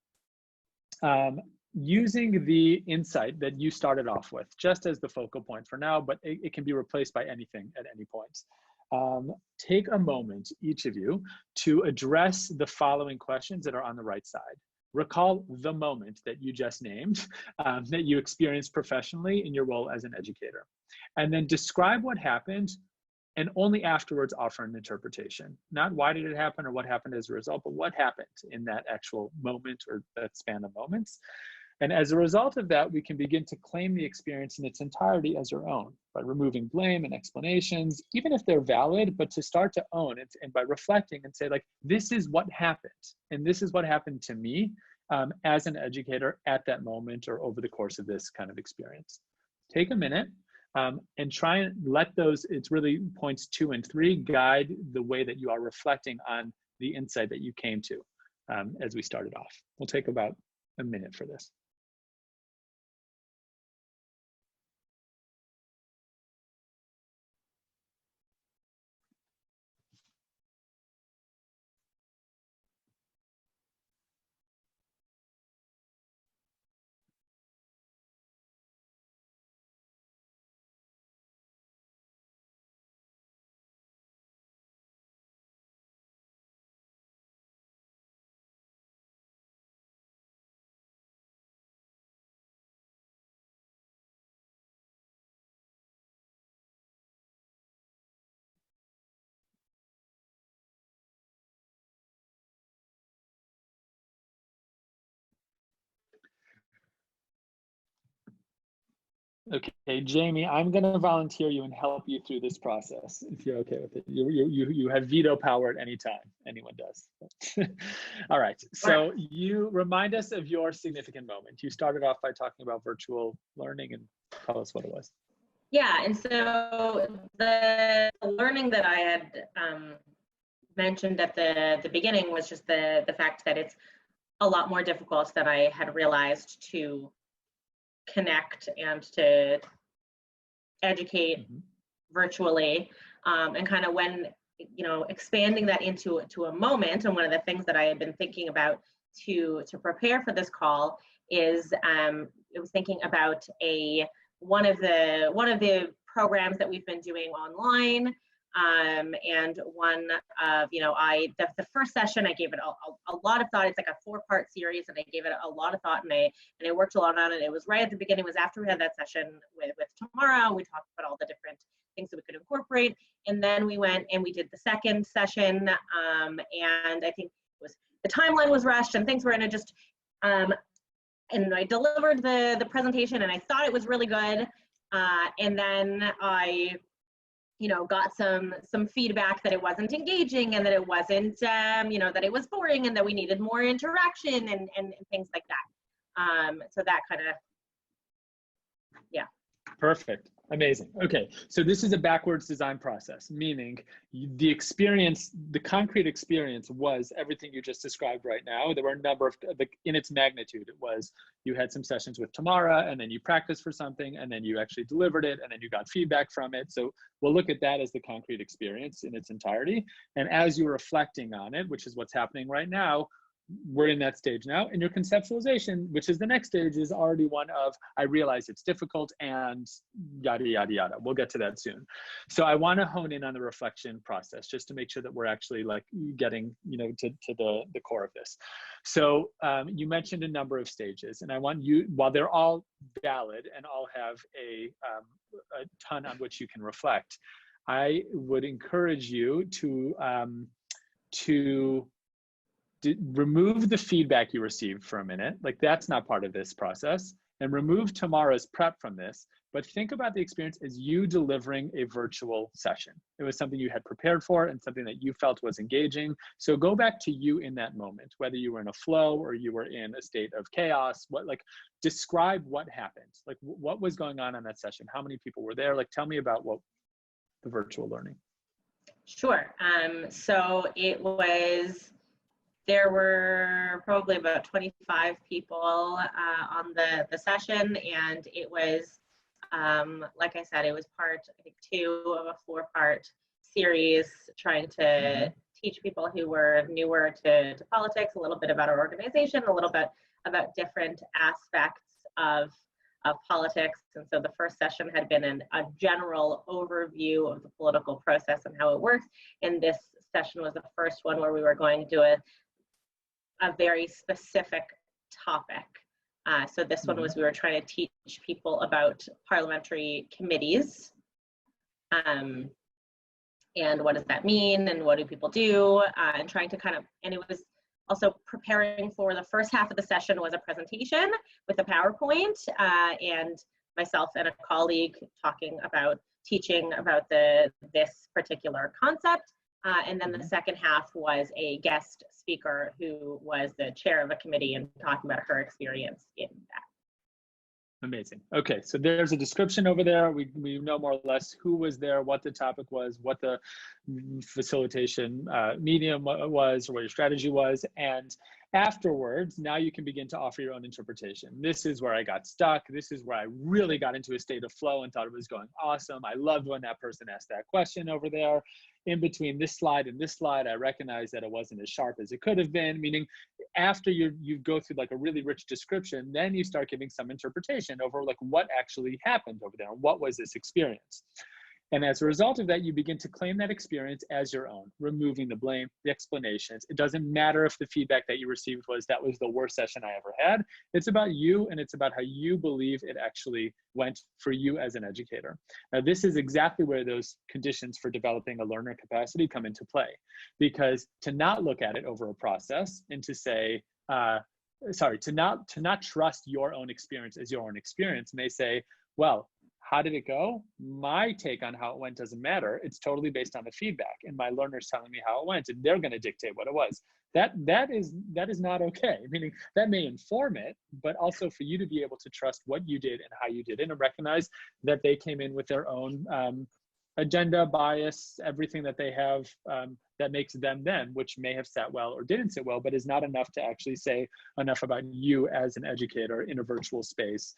using the insight that you started off with just as the focal point for now, but it can be replaced by anything at any point. Take a moment, each of you, to address the following questions that are on the right side. Recall the moment that you just named, that you experienced professionally in your role as an educator. And then describe what happened, and only afterwards offer an interpretation. Not why did it happen or what happened as a result, but what happened in that actual moment or that span of moments. And as a result of that, we can begin to claim the experience in its entirety as our own by removing blame and explanations, even if they're valid, but to start to own it and by reflecting and say, like, this is what happened. And this is what happened to me as an educator at that moment or over the course of this kind of experience. Take a minute and try and let those, it's really points 2 and 3, guide the way that you are reflecting on the insight that you came to as we started off. We'll take about a minute for this. Okay, Jamie, I'm going to volunteer you and help you through this process, if you're okay with it. You have veto power at any time. Anyone does. All right, so you remind us of your significant moment. You started off by talking about virtual learning, and tell us what it was. Yeah, and so the learning that I had mentioned at the beginning was just the fact that it's a lot more difficult than I had realized to connect and to educate virtually, and kind of when, expanding that into a moment. And one of the things that I had been thinking about to prepare for this call is I was thinking about one of the programs that we've been doing online. And one of, the first session, I gave it a lot of thought. It's like a 4-part series, and I gave it a lot of thought, and I worked a lot on it. It was right at the beginning, it was after we had that session with Tamara. We talked about all the different things that we could incorporate. And then we went and we did the second session. And I think the timeline was rushed and things were in it just, and I delivered the presentation, and I thought it was really good. And then I, you know, got some feedback that it wasn't engaging and that it wasn't, you know, that it was boring and that we needed more interaction and things like that. So that kind of, yeah. Perfect. Amazing. Okay. So this is a backwards design process, meaning the experience, the concrete experience was everything you just described right now. There were a number of, in its magnitude, it was you had some sessions with Tamara and then you practiced for something and then you actually delivered it and then you got feedback from it. So we'll look at that as the concrete experience in its entirety. And as you're reflecting on it, which is what's happening right now, we're in that stage now, and your conceptualization, which is the next stage, is already one of, I realize it's difficult and yada, yada, yada. We'll get to that soon. So I want to hone in on the reflection process just to make sure that we're actually like getting, you know, to the core of this. So you mentioned a number of stages, and I want you, while they're all valid and all have a ton on which you can reflect, I would encourage you to remove the feedback you received for a minute, like that's not part of this process, and remove Tamara's prep from this, but think about the experience as you delivering a virtual session. It was something you had prepared for and something that you felt was engaging. So go back to you in that moment, whether you were in a flow or you were in a state of chaos, describe what happened, like what was going on in that session, how many people were there, like tell me about what the virtual learning. Sure. So it was, there were probably about 25 people on the session, and it was, like I said, it was part, I think, 2 of a 4-part series trying to teach people who were newer to politics a little bit about our organization, a little bit about different aspects of politics. And so the first session had been a general overview of the political process and how it works. And this session was the first one where we were going to do a very specific topic. So this one was, we were trying to teach people about parliamentary committees, and what does that mean and what do people do, and trying to kind of, and it was also preparing for the first half of the session was a presentation with a PowerPoint, and myself and a colleague talking about teaching about this particular concept. And then the second half was a guest speaker who was the chair of a committee and talking about her experience in that. Amazing. Okay, so there's a description over there. We know more or less who was there, what the topic was, what the facilitation medium was, or what your strategy was. And afterwards, now you can begin to offer your own interpretation. This is where I got stuck. This is where I really got into a state of flow and thought it was going awesome. I loved when that person asked that question over there. In between this slide and this slide, I recognized that it wasn't as sharp as it could have been, meaning after you go through like a really rich description, then you start giving some interpretation over like what actually happened over there and what was this experience. And as a result of that, you begin to claim that experience as your own, removing the blame, the explanations. It doesn't matter if the feedback that you received was that was the worst session I ever had. It's about you, and it's about how you believe it actually went for you as an educator. Now, this is exactly where those conditions for developing a learner capacity come into play, because to not look at it over a process and to say, to not trust your own experience as your own experience may say, well, how did it go? My take on how it went doesn't matter. It's totally based on the feedback, and my learner's telling me how it went, and they're going to dictate what it was. That is not okay. Meaning that may inform it, but also for you to be able to trust what you did and how you did it, and recognize that they came in with their own agenda, bias, everything that they have that makes them them, which may have sat well or didn't sit well, but is not enough to actually say enough about you as an educator in a virtual space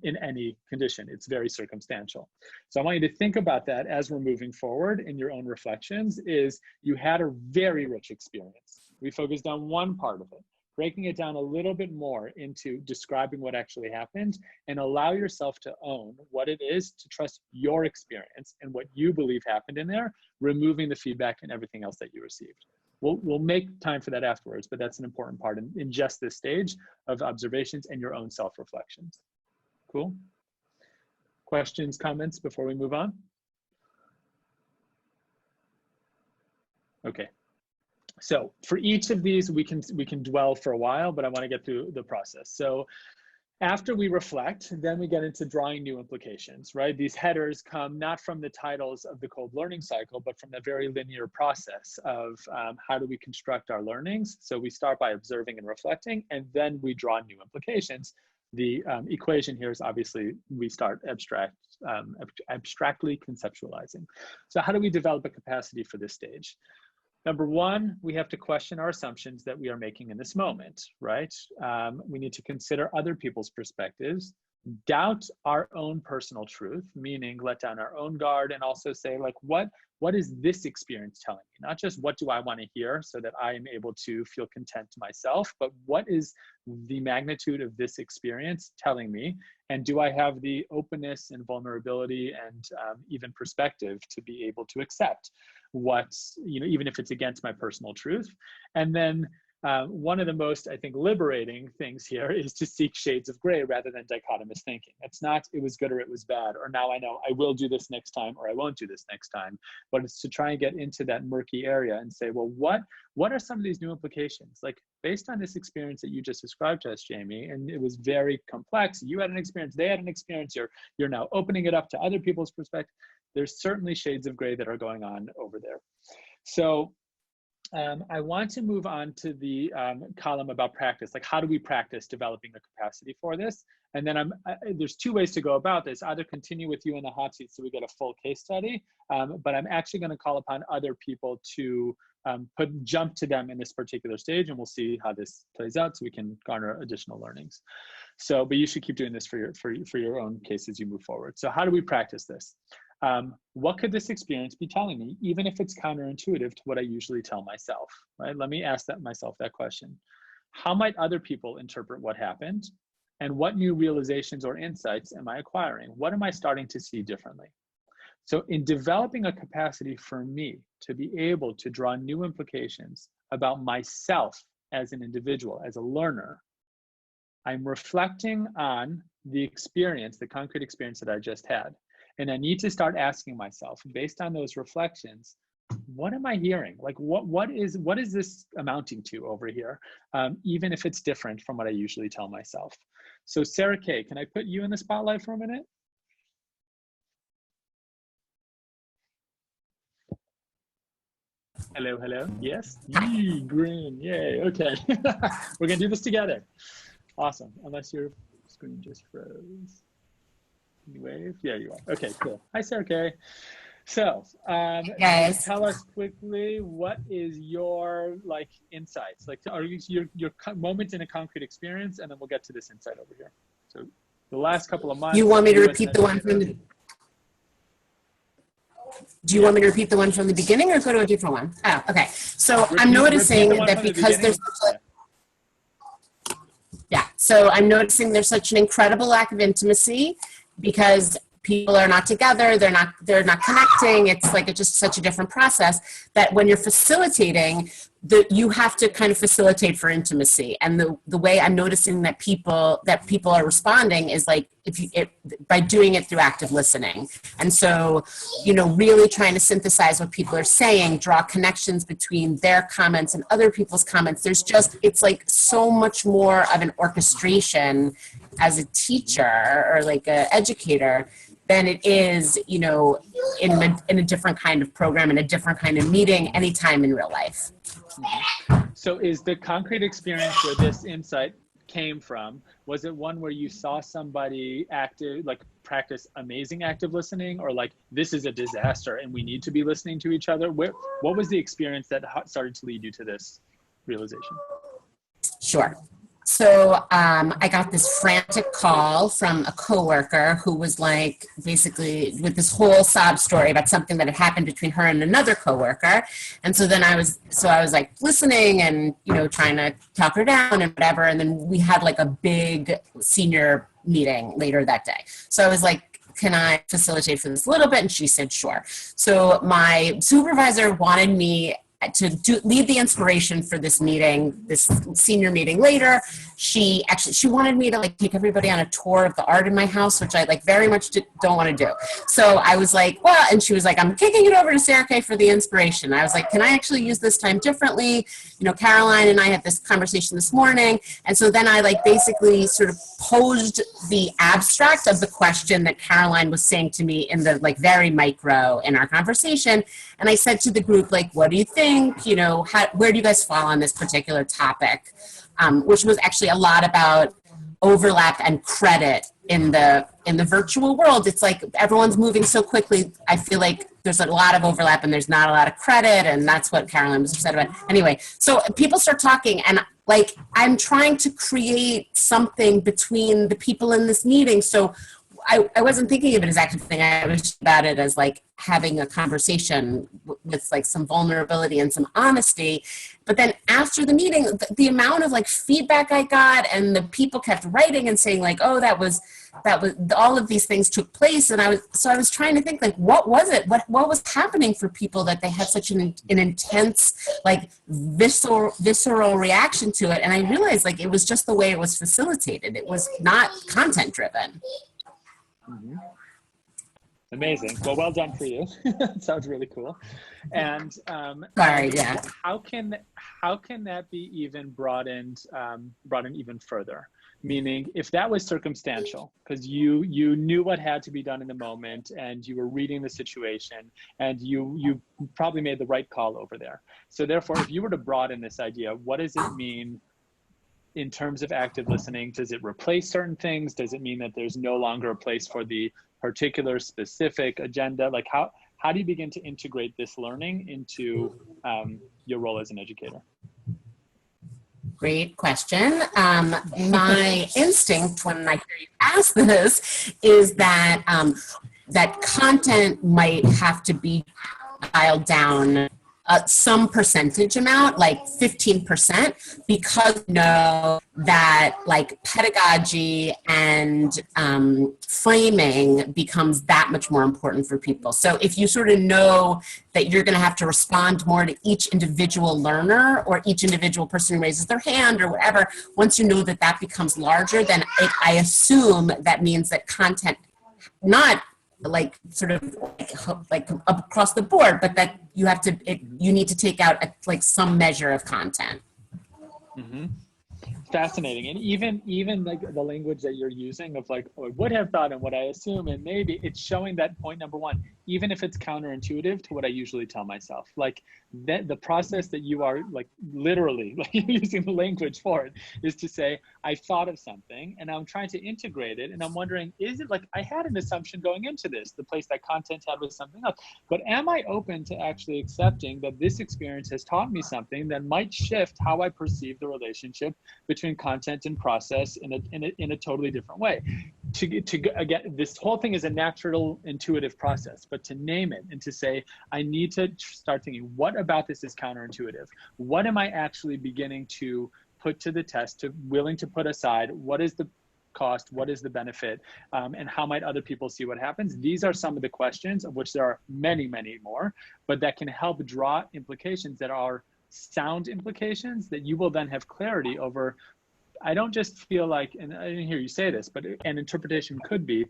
in any condition. It's very circumstantial. So I want you to think about that as we're moving forward in your own reflections. Is you had a very rich experience. We focused on one part of it, breaking it down a little bit more into describing what actually happened, and allow yourself to own what it is to trust your experience and what you believe happened in there, removing the feedback and everything else that you received. We'll make time for that afterwards, but that's an important part in just this stage of observations and your own self-reflections. Cool? Questions, comments before we move on? Okay. So for each of these, we can dwell for a while, but I want to get through the process. So After we reflect, then we get into drawing new implications, right? These headers come not from the titles of the Kolb learning cycle, but from the very linear process of how do we construct our learnings. So we start by observing and reflecting, and then we draw new implications. The equation here is obviously we start abstractly conceptualizing. So how do we develop a capacity for this stage? Number one, we have to question our assumptions that we are making in this moment, right? We need to consider other people's perspectives, doubt our own personal truth, meaning let down our own guard, and also say, like, what is this experience telling me? Not just what do I want to hear so that I am able to feel content to myself, but what is the magnitude of this experience telling me? And do I have the openness and vulnerability and even perspective to be able to accept what, even if it's against my personal truth? And then one of the most, I think, liberating things here is to seek shades of gray rather than dichotomous thinking. It's not, it was good or it was bad, or now I know I will do this next time or I won't do this next time, but it's to try and get into that murky area and say, well, what are some of these new implications? Like, based on this experience that you just described to us, Jamie, and it was very complex. You had an experience, they had an experience, you're now opening it up to other people's perspective. There's certainly shades of gray that are going on over there. So I want to move on to the column about practice. Like, how do we practice developing a capacity for this? And then there's two ways to go about this. Either continue with you in the hot seat so we get a full case study, but I'm actually going to call upon other people to jump to them in this particular stage, and we'll see how this plays out so we can garner additional learnings. So, but you should keep doing this for your own case as you move forward. So how do we practice this? What could this experience be telling me, even if it's counterintuitive to what I usually tell myself, right? Let me ask myself that question. How might other people interpret what happened? And what new realizations or insights am I acquiring? What am I starting to see differently? So in developing a capacity for me to be able to draw new implications about myself as an individual, as a learner, I'm reflecting on the experience, the concrete experience that I just had. And I need to start asking myself, based on those reflections, what am I hearing? Like, what is this amounting to over here, even if it's different from what I usually tell myself? So Sarah Kay, can I put you in the spotlight for a minute? Hello, hello, yes? Yee, green, yay, okay. We're gonna do this together. Awesome, unless your screen just froze. Can you wave? Yeah, you are. Okay, cool. Hi, Sarah Kay. So, guys, tell us quickly, what is your insights? Are your moment in a concrete experience, and then we'll get to this insight over here. So, the last couple of months. You want me to repeat the one from the? Do you want me to repeat the one from the beginning, or go to a different one? Oh, okay. So I'm noticing that because there's. Yeah. So I'm noticing there's such an incredible lack of intimacy because people are not together, they're not connecting. It's like it's just such a different process that when you're facilitating, you have to kind of facilitate for intimacy. And the way I'm noticing that people are responding is like by doing it through active listening. And so, really trying to synthesize what people are saying, draw connections between their comments and other people's comments. It's like so much more of an orchestration as a teacher or like an educator than it is, in a different kind of program, in a different kind of meeting, anytime in real life. So is the concrete experience where this insight came from, was it one where you saw somebody practice amazing active listening, or this is a disaster and we need to be listening to each other? What was the experience that started to lead you to this realization? Sure. So I got this frantic call from a coworker who was basically with this whole sob story about something that had happened between her and another coworker. And so then I was listening and, trying to talk her down and whatever. And then we had a big senior meeting later that day. So I was like, can I facilitate for this a little bit? And she said, sure. So my supervisor wanted me lead the inspiration for this meeting, this senior meeting later, she wanted me to like take everybody on a tour of the art in my house, which I like very much don't want to do. So I was like, well, and she was like, I'm kicking it over to Sarah Kay for the inspiration. I was like, can I actually use this time differently? You know, Caroline and I had this conversation this morning. And so then I like basically sort of posed the abstract of the question that Caroline was saying to me in the like very micro in our conversation. And I said to the group, like, what do you think? You know, where do you guys fall on this particular topic? Which was actually a lot about overlap and credit in the virtual world. It's like everyone's moving so quickly. I feel like there's a lot of overlap and there's not a lot of credit, and that's what Caroline was upset about. Anyway, so people start talking, and like I'm trying to create something between the people in this meeting. So I wasn't thinking of it as active thing. I was about it as like having a conversation with like some vulnerability and some honesty. But then after the meeting, the amount of like feedback I got, and the people kept writing and saying like, oh, that was all of these things took place. And I was trying to think like, what was it? What was happening for people that they had such an intense, like visceral reaction to it? And I realized like it was just the way it was facilitated. It was not content driven. Mm-hmm. Amazing. Well done for you. Sounds really cool. And yeah. How can that be even brought in even further? Meaning, if that was circumstantial, because you knew what had to be done in the moment, and you were reading the situation, and you probably made the right call over there. So therefore, if you were to broaden this idea, what does it mean in terms of active listening? Does it replace certain things? Does it mean that there's no longer a place for the particular specific agenda? Like how do you begin to integrate this learning into your role as an educator? Great question. My instinct when I hear you ask this is that that content might have to be dialed down some percentage amount, like 15%, because you know that like pedagogy and framing becomes that much more important for people. So if you sort of know that you're going to have to respond more to each individual learner or each individual person who raises their hand or whatever, once you know that becomes larger, then I assume that means that content, not like sort of like across the board, but that you need to take out like some measure of content. Mm-hmm. Fascinating. And even like the language that you're using of like, oh, I would have thought and what I assume, and maybe it's showing that point number one, even if it's counterintuitive to what I usually tell myself, like that the process that you are like literally like using the language for it is to say, I thought of something and I'm trying to integrate it. And I'm wondering, is it like I had an assumption going into this, the place that content had was something else, but am I open to actually accepting that this experience has taught me something that might shift how I perceive the relationship between content and process in a totally different way? Again, this whole thing is a natural, intuitive process, but to name it and to say, I need to start thinking, what about this is counterintuitive? What am I actually beginning to put to the test, willing to put aside? What is the cost? What is the benefit? And how might other people see what happens? These are some of the questions, of which there are many, many more, but that can help draw implications that are sound implications that you will then have clarity over. I don't just feel like, and I didn't hear you say this, but an interpretation could be,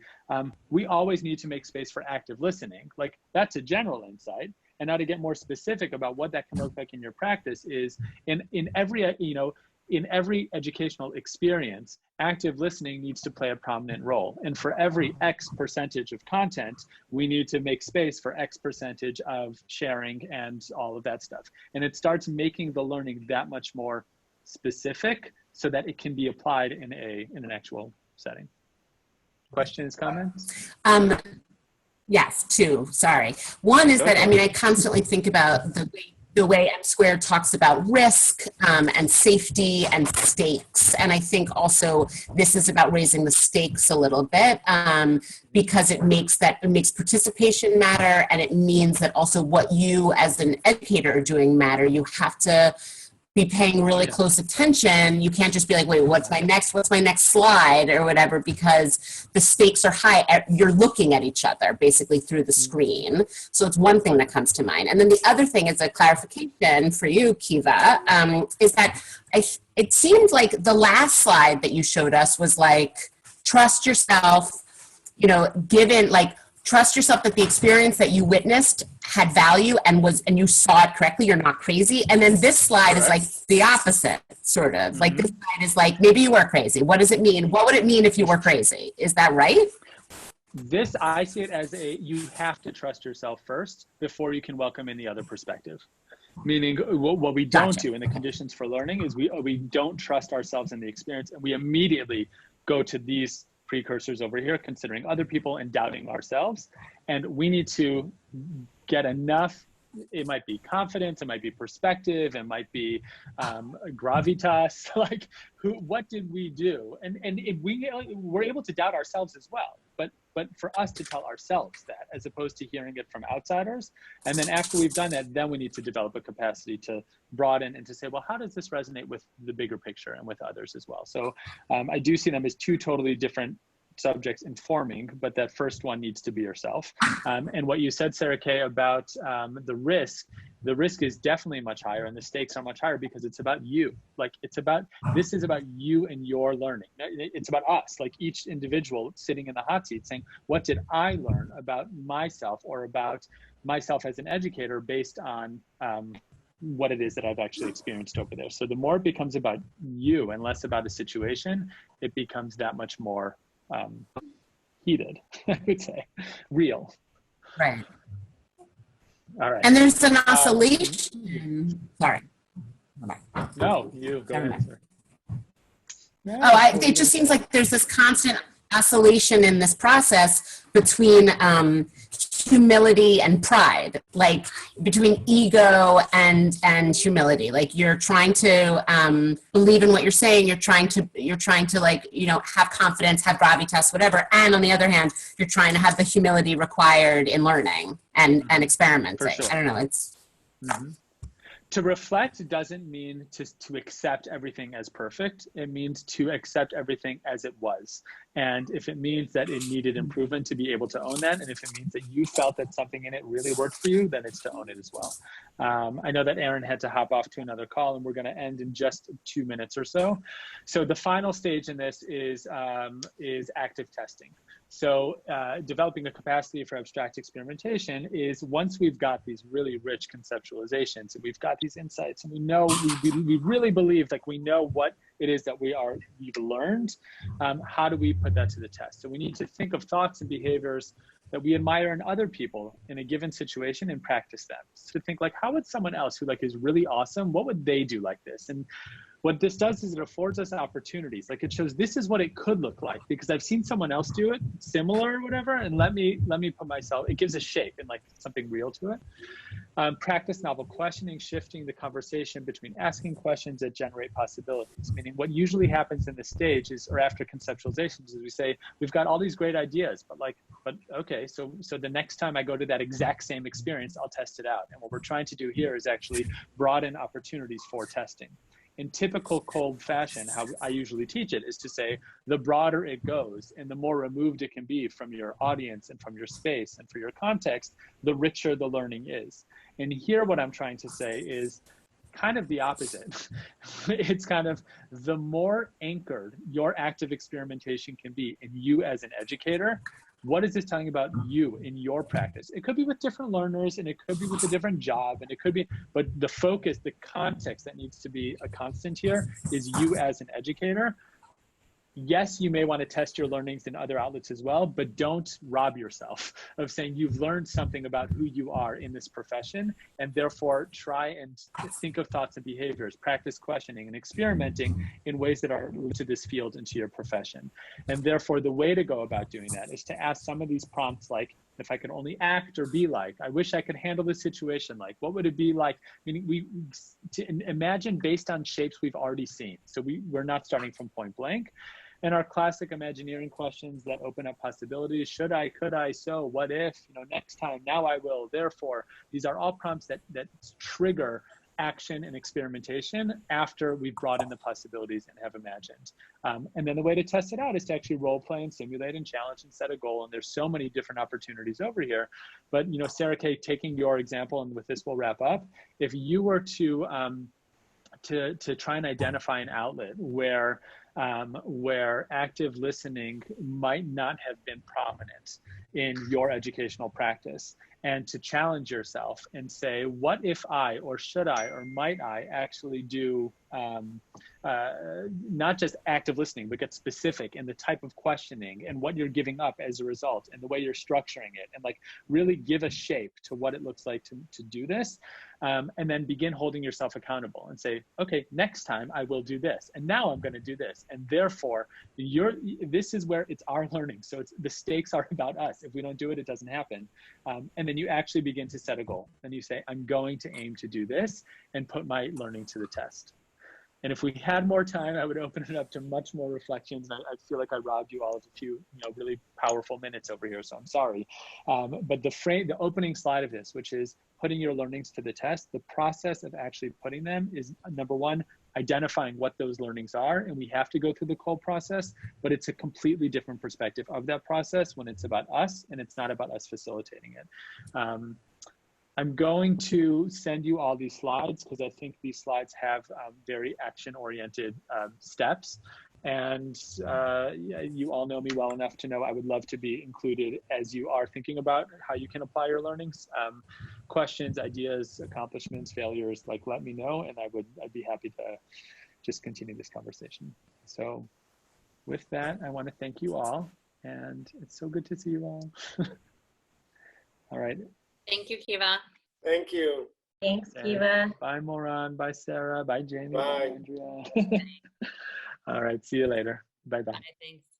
we always need to make space for active listening. Like that's a general insight. And now to get more specific about what that can look like in your practice is in every educational experience, active listening needs to play a prominent role. And for every X percentage of content, we need to make space for X percentage of sharing and all of that stuff. And it starts making the learning that much more specific so that it can be applied in an actual setting. Questions, comments? Yes, two, sorry. One is that, I mean, I constantly think about the way M Squared talks about risk and safety and stakes. And I think also this is about raising the stakes a little bit because it makes participation matter, and it means that also what you as an educator are doing matter. You have to be paying really close attention. You can't just be like, wait, what's my next slide or whatever, because the stakes are high. You're looking at each other basically through the screen. So it's one thing that comes to mind. And then the other thing is a clarification for you, Kiva, is that it seemed like the last slide that you showed us was like, trust yourself, you know, trust yourself that the experience that you witnessed had value and you saw it correctly. You're not crazy. And then this slide is like the opposite, sort of. Like this slide is like, maybe you were crazy. What does it mean? What would it mean if you were crazy? Is that right? This, I see it as you have to trust yourself first before you can welcome any other perspective. Meaning what we don't do in the conditions for learning is we don't trust ourselves in the experience, and we immediately go to these precursors over here, considering other people and doubting ourselves. And we need to get enough, it might be confidence, it might be perspective, it might be gravitas, like what did we do? And we're able to doubt ourselves as well, but for us to tell ourselves that, as opposed to hearing it from outsiders. And then after we've done that, then we need to develop a capacity to broaden and to say, well, how does this resonate with the bigger picture and with others as well? So I do see them as two totally different subjects informing, but that first one needs to be yourself. And what you said, Sarah Kay, about the risk is definitely much higher, and the stakes are much higher because it's about you. Like this is about you and your learning. It's about us, like each individual sitting in the hot seat saying, what did I learn about myself or about myself as an educator based on what it is that I've actually experienced over there. So the more it becomes about you and less about a situation, it becomes that much more heated, I would say, real. Right. All right. And there's an oscillation. Sorry. No, you go ahead, sir. No, It just seems like there's this constant oscillation in this process between humility and pride, like between ego and humility. Like you're trying to believe in what you're saying. You're trying to like, you know, have confidence, have gravitas, whatever. And on the other hand, you're trying to have the humility required in learning and experimenting. Sure. I don't know. It's to reflect doesn't mean to accept everything as perfect. It means to accept everything as it was. And if it means that it needed improvement, to be able to own that. And if it means that you felt that something in it really worked for you, then it's to own it as well. I know that Aaron had to hop off to another call, and we're going to end in just 2 minutes or so. So the final stage in this is active testing. So developing a capacity for abstract experimentation is, once we've got these really rich conceptualizations and we've got these insights and we know, we really believe, like we know what it is that we've learned, how do we put that to the test? So we need to think of thoughts and behaviors that we admire in other people in a given situation and practice them. So to think like, how would someone else who like is really awesome, what would they do like this? And what this does is it affords us opportunities. Like it shows this is what it could look like because I've seen someone else do it similar or whatever, and let me put myself, it gives a shape and like something real to it. Practice novel questioning, shifting the conversation between asking questions that generate possibilities. Meaning what usually happens in this stage is, or after conceptualizations, is we say, we've got all these great ideas, but okay, so the next time I go to that exact same experience, I'll test it out. And what we're trying to do here is actually broaden opportunities for testing. In typical Kolb fashion, how I usually teach it is to say, the broader it goes and the more removed it can be from your audience and from your space and for your context, the richer the learning is. And here what I'm trying to say is kind of the opposite. It's kind of the more anchored your active experimentation can be in you as an educator. What is this telling about you in your practice? It could be with different learners and it could be with a different job and it could be, but the focus, the context that needs to be a constant here is you as an educator. Yes, you may want to test your learnings in other outlets as well, but don't rob yourself of saying you've learned something about who you are in this profession, and therefore try and think of thoughts and behaviors, practice questioning and experimenting in ways that are related to this field and to your profession. And therefore the way to go about doing that is to ask some of these prompts like, if I could only act or be like, I wish I could handle this situation like, what would it be like? Meaning to imagine based on shapes we've already seen. So we're not starting from point blank. And our classic Imagineering questions that open up possibilities, should I, could I, so, what if, next time, now I will, therefore. These are all prompts that trigger action and experimentation after we've brought in the possibilities and have imagined. And then the way to test it out is to actually role play and simulate and challenge and set a goal. And there's so many different opportunities over here. But, you know, Sarah Kay, taking your example, and with this we'll wrap up, if you were to try and identify an outlet where active listening might not have been prominent in your educational practice, and to challenge yourself and say, what if I, or should I, or might I actually do not just active listening, but get specific in the type of questioning and what you're giving up as a result and the way you're structuring it, and like really give a shape to what it looks like to do this. And then begin holding yourself accountable and say, okay, next time I will do this. And now I'm going to do this. And therefore, this is where it's our learning. So the stakes are about us. If we don't do it, it doesn't happen. And then you actually begin to set a goal. Then you say, I'm going to aim to do this and put my learning to the test. And if we had more time, I would open it up to much more reflections. And I feel like I robbed you all of a few, really powerful minutes over here, so I'm sorry. But the opening slide of this, which is putting your learnings to the test, the process of actually putting them is, number one, identifying what those learnings are. And we have to go through the Kolb process, but it's a completely different perspective of that process when it's about us and it's not about us facilitating it. I'm going to send you all these slides because I think these slides have very action-oriented steps. And you all know me well enough to know I would love to be included as you are thinking about how you can apply your learnings. Questions, ideas, accomplishments, failures, like let me know, and I'd be happy to just continue this conversation. So with that, I want to thank you all, and it's so good to see you all. All right. Thank you, Kiva. Thank you. Thanks, Kiva. Bye, Moran. Bye, Sarah. Bye, Jamie. Bye. Bye, Andrea. All right. See you later. Bye-bye. Bye, thanks.